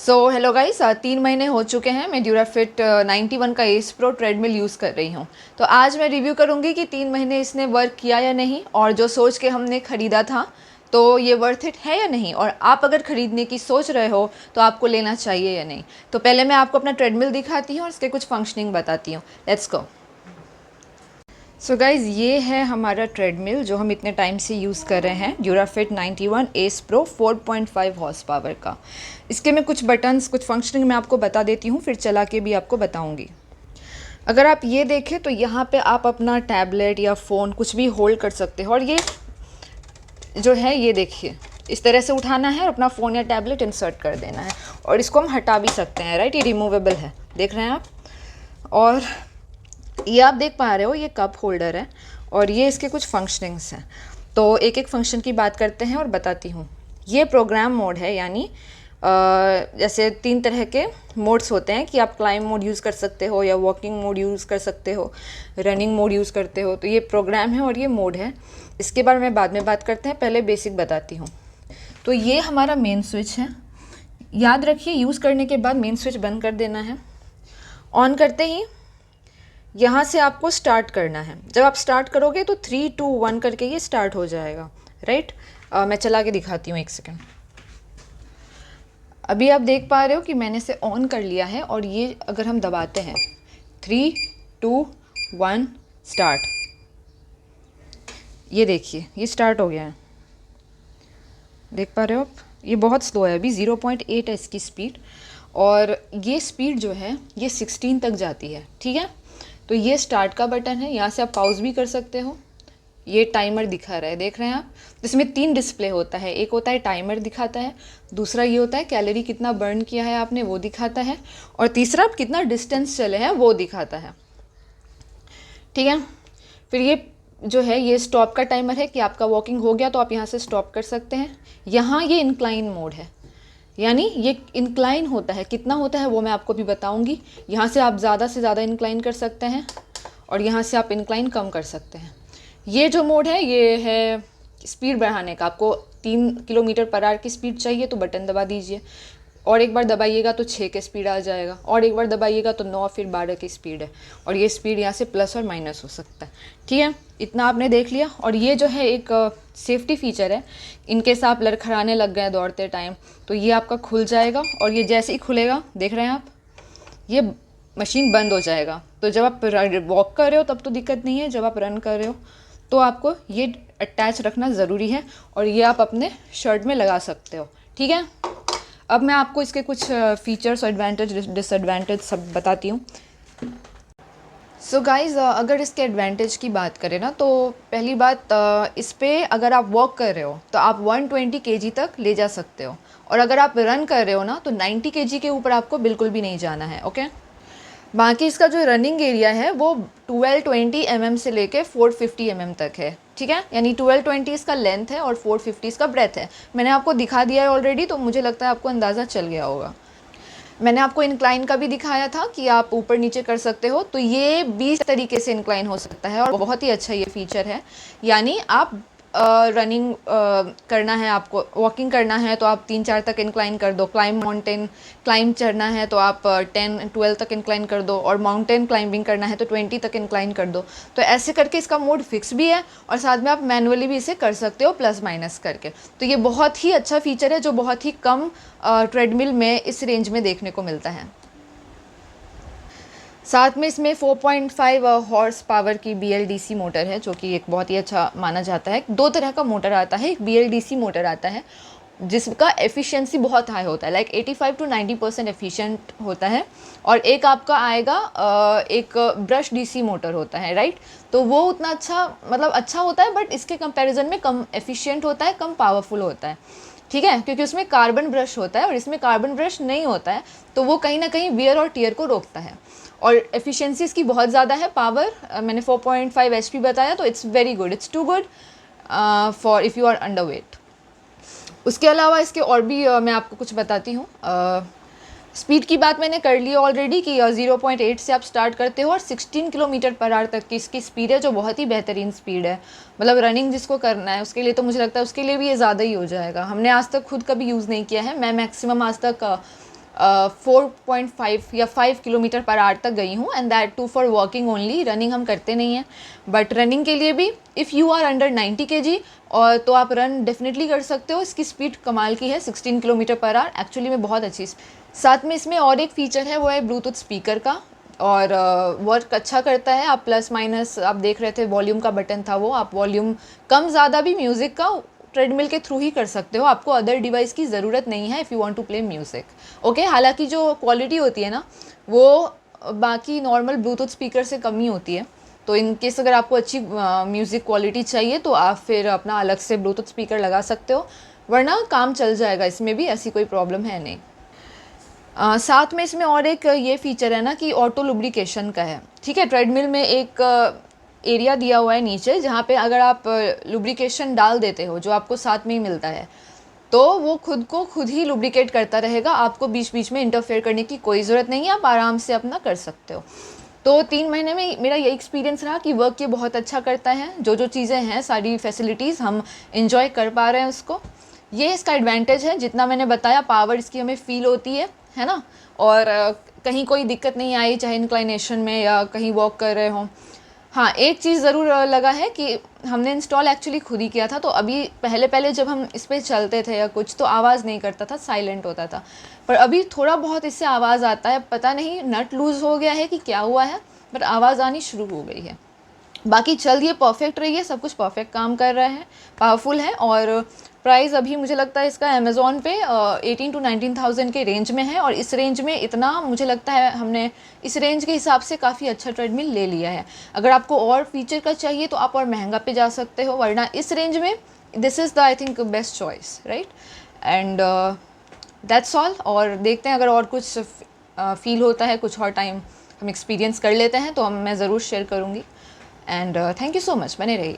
Hello guys, 3 महीने हो चुके हैं मैं ड्यूराफिट 91 का एस प्रो ट्रेडमिल यूज़ कर रही हूँ। तो आज मैं रिव्यू करूँगी कि 3 महीने इसने वर्क किया या नहीं, और जो सोच के हमने ख़रीदा था तो ये वर्थ इट है या नहीं, और आप अगर ख़रीदने की सोच रहे हो तो आपको लेना चाहिए या नहीं। तो पहले मैं आपको अपना ट्रेडमिल दिखाती हूँ और इसके कुछ फंक्शनिंग बताती हूँ। Let's go. सो गाइज़, ये है हमारा ट्रेडमिल जो हम इतने टाइम से यूज़ कर रहे हैं, ड्यूराफिट 91 एस प्रो 4.5 हॉर्स पावर का। इसके मैं कुछ बटन्स, कुछ फंक्शनिंग मैं आपको बता देती हूँ, फिर चला के भी आपको बताऊँगी। अगर आप ये देखें तो यहाँ पे आप अपना टैबलेट या फ़ोन कुछ भी होल्ड कर सकते हो, और ये जो है ये देखिए इस तरह से उठाना है और अपना फ़ोन या टैबलेट इंसर्ट कर देना है, और इसको हम हटा भी सकते हैं। राइट, ये रिमूवेबल है, देख रहे हैं आप। और ये आप देख पा रहे हो, ये कप होल्डर है और ये इसके कुछ फंक्शनिंग्स हैं। तो एक एक फंक्शन की बात करते हैं और बताती हूँ। ये प्रोग्राम मोड है, यानी जैसे 3 तरह के मोड्स होते हैं कि आप क्लाइम मोड यूज़ कर सकते हो या वॉकिंग मोड यूज़ कर सकते हो, रनिंग मोड यूज़ करते हो। तो ये प्रोग्राम है और ये मोड है, इसके बारे में बाद में बात करते हैं, पहले बेसिक बताती हूँ। तो ये हमारा मेन स्विच है। याद रखिए, यूज़ करने के बाद मेन स्विच बंद कर देना है। ऑन करते ही यहाँ से आपको स्टार्ट करना है। जब आप स्टार्ट करोगे तो 3 2 1 करके ये स्टार्ट हो जाएगा। राइट, मैं चला के दिखाती हूँ, एक सेकेंड। अभी आप देख पा रहे हो कि मैंने इसे ऑन कर लिया है, और ये अगर हम दबाते हैं 3 2 1 स्टार्ट, ये देखिए ये स्टार्ट हो गया है। देख पा रहे हो आप, ये बहुत स्लो है, अभी 0.8 है इसकी स्पीड, और ये स्पीड जो है ये 16 तक जाती है। ठीक है, तो ये स्टार्ट का बटन है, यहाँ से आप पॉज भी कर सकते हो। ये टाइमर दिखा रहा है, देख रहे हैं आप। इसमें 3 डिस्प्ले होता है, एक होता है टाइमर दिखाता है, दूसरा ये होता है कैलोरी कितना बर्न किया है आपने वो दिखाता है, और तीसरा आप कितना डिस्टेंस चले हैं वो दिखाता है। ठीक है, फिर ये जो है ये स्टॉप का टाइमर है कि आपका वॉकिंग हो गया तो आप यहाँ से स्टॉप कर सकते हैं। यहाँ ये इंक्लाइन मोड है, यानी ये इंक्लाइन होता है, कितना होता है वो मैं आपको भी बताऊंगी। यहाँ से आप ज़्यादा से ज़्यादा इंक्लाइन कर सकते हैं और यहाँ से आप इंक्लाइन कम कर सकते हैं। ये जो मोड है ये है स्पीड बढ़ाने का। आपको 3 किलोमीटर पर आवर की स्पीड चाहिए तो बटन दबा दीजिए, और एक बार दबाइएगा तो 6 की स्पीड आ जाएगा, और एक बार दबाइएगा तो 9 फिर 12 की स्पीड है, और ये स्पीड यहाँ से प्लस और माइनस हो सकता है। ठीक है, इतना आपने देख लिया। और ये जो है एक सेफ्टी फीचर है, इनकेस आप लड़खड़ाने लग गए दौड़ते टाइम तो ये आपका खुल जाएगा, और ये जैसे ही खुलेगा देख रहे हैं आप, ये मशीन बंद हो जाएगा। तो जब आप वॉक कर रहे हो तब तो दिक्कत नहीं है, जब आप रन कर रहे हो तो आपको ये अटैच रखना ज़रूरी है, और ये आप अपने शर्ट में लगा सकते हो। ठीक है, अब मैं आपको इसके कुछ फीचर्स, एडवांटेज, डिसएडवांटेज सब बताती हूँ। सो गाइज़, अगर इसके एडवांटेज की बात करें ना, तो पहली बात, इस पर अगर आप वॉक कर रहे हो तो आप 120 kg तक ले जा सकते हो, और अगर आप रन कर रहे हो ना तो 90 kg के ऊपर आपको बिल्कुल भी नहीं जाना है। ओके, बाकी इसका जो रनिंग एरिया है वो 1220 mm से लेके 450 mm तक है। ठीक है, यानी 1220 इसका लेंथ है और 450 इसका ब्रेथ है। मैंने आपको दिखा दिया है ऑलरेडी, तो मुझे लगता है आपको अंदाज़ा चल गया होगा। मैंने आपको इंक्लाइन का भी दिखाया था कि आप ऊपर नीचे कर सकते हो, तो ये 20 तरीके से इंक्लाइन हो सकता है, और बहुत ही अच्छा ये फीचर है। यानी आप रनिंग करना है, आपको वॉकिंग करना है तो आप 3 4 तक इंक्लाइन कर दो, क्लाइम माउंटेन क्लाइम चढ़ना है तो आप 10 12 तक इंक्लाइन कर दो, और माउंटेन क्लाइंबिंग करना है तो 20 तक इंक्लाइन कर दो। तो ऐसे करके इसका मोड फिक्स भी है, और साथ में आप मैनुअली भी इसे कर सकते हो प्लस माइनस करके। तो ये बहुत ही अच्छा फीचर है जो बहुत ही कम ट्रेडमिल में इस रेंज में देखने को मिलता है। साथ में इसमें 4.5 हॉर्स पावर की BLDC मोटर है, जो कि एक बहुत ही अच्छा माना जाता है। 2 तरह का मोटर आता है, एक BLDC मोटर आता है जिसका एफिशिएंसी बहुत हाई होता है, लाइक 85 to 90% एफिशिएंट होता है, और एक आपका आएगा एक ब्रश DC मोटर होता है। राइट, तो वो उतना अच्छा, मतलब अच्छा होता है, बट इसके कंपैरिजन में कम एफिशिएंट होता है, कम पावरफुल होता है। ठीक है, क्योंकि उसमें कार्बन ब्रश होता है और इसमें कार्बन ब्रश नहीं होता है, तो वो कहीं ना कहीं वियर और टियर को रोकता है। और एफिशिएंसी इसकी बहुत ज़्यादा है। पावर मैंने 4.5 HP बताया, तो it's very good, it's too good for if you are underweight. उसके अलावा इसके और भी मैं आपको कुछ बताती हूँ। स्पीड की बात मैंने कर ली ऑलरेडी कि 0.8 से आप स्टार्ट करते हो, और 16 किलोमीटर पर आवर तक की इसकी स्पीड है, जो बहुत ही बेहतरीन स्पीड है। मतलब रनिंग जिसको करना है उसके लिए तो मुझे लगता है उसके लिए भी ये ज़्यादा ही हो जाएगा। हमने आज तक खुद कभी यूज़ नहीं किया है, मैं मैक्सिमम आज तक 4.5 या 5 किलोमीटर पर आवर तक गई हूँ, and that too for walking only, running हम करते नहीं हैं। बट रनिंग के लिए भी if you are under 90 kg और तो आप रन डेफिनेटली कर सकते हो। इसकी स्पीड कमाल की है, 16 किलोमीटर पर आवर, एक्चुअली में बहुत अच्छी। साथ में इसमें और एक फ़ीचर है, वो है ब्लूटूथ स्पीकर का, और वर्क अच्छा करता है। आप प्लस माइनस आप देख रहे थे, वॉल्यूम का बटन था वो, आप वॉल्यूम कम ज़्यादा भी म्यूज़िक का ट्रेडमिल के थ्रू ही कर सकते हो, आपको अदर डिवाइस की ज़रूरत नहीं है if you want to play music. Okay, हालांकि जो क्वालिटी होती है ना, वो बाकी नॉर्मल ब्लूटूथ स्पीकर से कम ही होती है। तो इन केस अगर आपको अच्छी म्यूज़िक क्वालिटी चाहिए तो आप फिर अपना अलग से ब्लूटूथ स्पीकर लगा सकते हो, वरना काम चल जाएगा, इसमें भी ऐसी कोई प्रॉब्लम है नहीं। साथ में इसमें और एक ये फीचर है ना कि ऑटो लुब्रिकेशन का है, ठीक है। ट्रेडमिल में एक एरिया दिया हुआ है नीचे, जहाँ पे अगर आप लुब्रिकेशन डाल देते हो, जो आपको साथ में ही मिलता है, तो वो खुद को खुद ही लुब्रिकेट करता रहेगा, आपको बीच बीच में इंटरफेयर करने की कोई ज़रूरत नहीं है, आप आराम से अपना कर सकते हो। तो 3 महीने में मेरा यही एक्सपीरियंस रहा कि वर्क ये बहुत अच्छा करता है, जो जो चीज़ें हैं सारी फैसिलिटीज़ हम इंजॉय कर पा रहे हैं उसको। ये इसका एडवांटेज है, जितना मैंने बताया पावर इसकी हमें फील होती है ना। और कहीं कोई दिक्कत नहीं आई, चाहे इंक्लाइनेशन में या कहीं वॉक कर रहे हों। हाँ, एक चीज़ ज़रूर लगा है कि हमने इंस्टॉल एक्चुअली खुद ही किया था, तो अभी पहले पहले जब हम इस पर चलते थे या कुछ, तो आवाज़ नहीं करता था, साइलेंट होता था। पर अभी थोड़ा बहुत इससे आवाज़ आता है, पता नहीं नट लूज़ हो गया है कि क्या हुआ है, बट आवाज़ आनी शुरू हो गई है। बाकी चल ये परफेक्ट रही है, सब कुछ परफेक्ट काम कर रहा है, पावरफुल है। और प्राइस अभी मुझे लगता है इसका अमेज़ॉन पे 18 to 19,000 के रेंज में है, और इस रेंज में इतना मुझे लगता है हमने इस रेंज के हिसाब से काफ़ी अच्छा ट्रेडमिल ले लिया है। अगर आपको और फीचर का चाहिए तो आप और महंगा पे जा सकते हो, वरना इस रेंज में this is the I think best choice, right. And that's all. और देखते हैं अगर और कुछ फील होता है, कुछ और टाइम हम एक्सपीरियंस कर लेते हैं तो मैं ज़रूर शेयर करूँगी। And thank you so much, बने रहिए।